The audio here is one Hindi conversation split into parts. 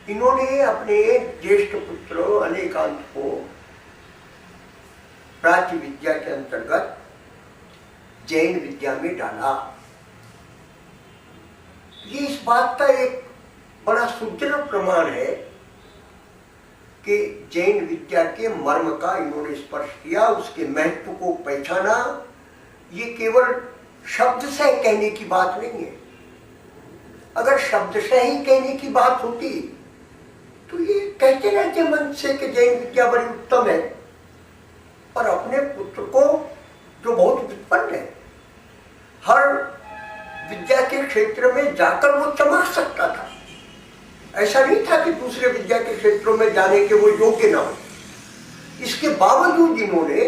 इन्होंने अपने ज्येष्ठ पुत्र अनेकांत को प्राच्य विद्या के अंतर्गत जैन विद्या में डाला। ये इस बात का एक बड़ा सुदृढ़ प्रमाण है कि जैन विद्या के मर्म का इन्होंने स्पर्श किया, उसके महत्व को पहचाना। ये केवल शब्द से कहने की बात नहीं है। अगर शब्द से ही कहने की बात होती तो ये कहते रहते मन से कि जैन विद्या बड़ी उत्तम है, पर अपने पुत्र को जो बहुत विपन्न है, हर विद्या के क्षेत्र में जाकर वो चमक सकता था। ऐसा नहीं था कि दूसरे विद्या के क्षेत्रों में जाने के वो योग्य ना हो। इसके बावजूद इन्होंने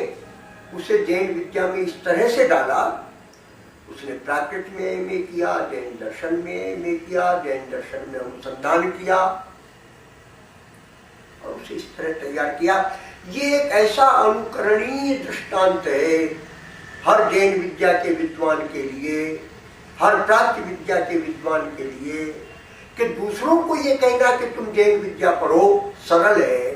उसे जैन विद्या में इस तरह से डाला। उसने प्राकृत में एमए किया, जैन दर्शन में एमए किया, जैन दर्शन में अनुसंधान किया और उसे इस तरह तैयार किया। ये एक ऐसा अनुकरणीय दृष्टांत है हर जैन विद्या के विद्वान के लिए, हर प्राच्य विद्या के विद्वान के लिए, कि दूसरों को ये कहना कि तुम जैन विद्या पढ़ो सरल है,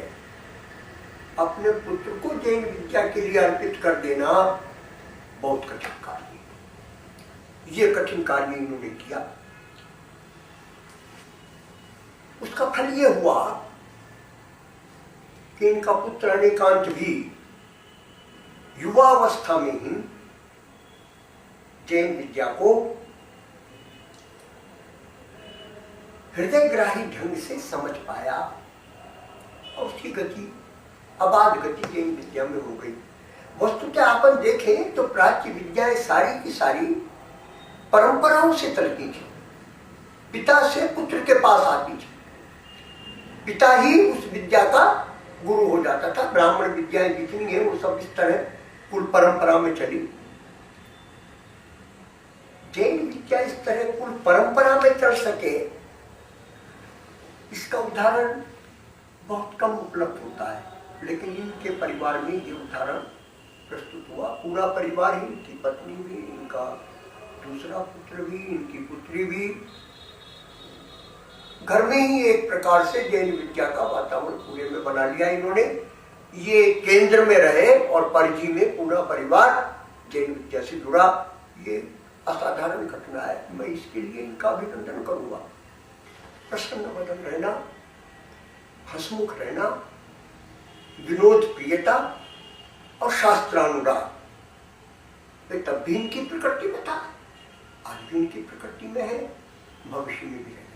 अपने पुत्र को जैन विद्या के लिए अर्पित कर देना बहुत कठिन कार्य है। ये कठिन कार्य इन्होंने किया। उसका फल ये हुआ कि इनका पुत्र अनेकांत भी युवावस्था में ही जैन विद्या को हृदयग्राही ढंग से समझ पाया और उसकी गति अबाध गति जैन विद्या में हो गई। वस्तुतः अपन देखें तो प्राच्य विद्याएं सारी की सारी परंपराओं से चलती थी। पिता से पुत्र के पास आती थी, पिता ही उस विद्या का गुरु हो जाता था। ब्राह्मण विद्याएं जितनी है वो सब इस तरह कुल परंपरा में चली। जैन विद्या इस तरह कुल परंपरा में चल सके, इसका उदाहरण बहुत कम उपलब्ध होता है, लेकिन इनके परिवार में ये उदाहरण प्रस्तुत हुआ। पूरा परिवार ही, इनकी पत्नी भी, इनका दूसरा पुत्र भी, इनकी पुत्री भी, घर में ही एक प्रकार से जैन विद्या का वातावरण पूरे में बना लिया इन्होंने। ये केंद्र में रहे और परिधि में पूरा परिवार जैन विद्या से जुड़ा। ये असाधारण घटना है। मैं इसके लिए इनका अभिनंदन करूंगा। प्रसन्न वदन रहना, हंसमुख रहना, विनोद प्रियता और शास्त्रानुराग, तब भी इनकी प्रकृति में था, आज भी इनकी प्रकृति में है, भविष्य में भी है।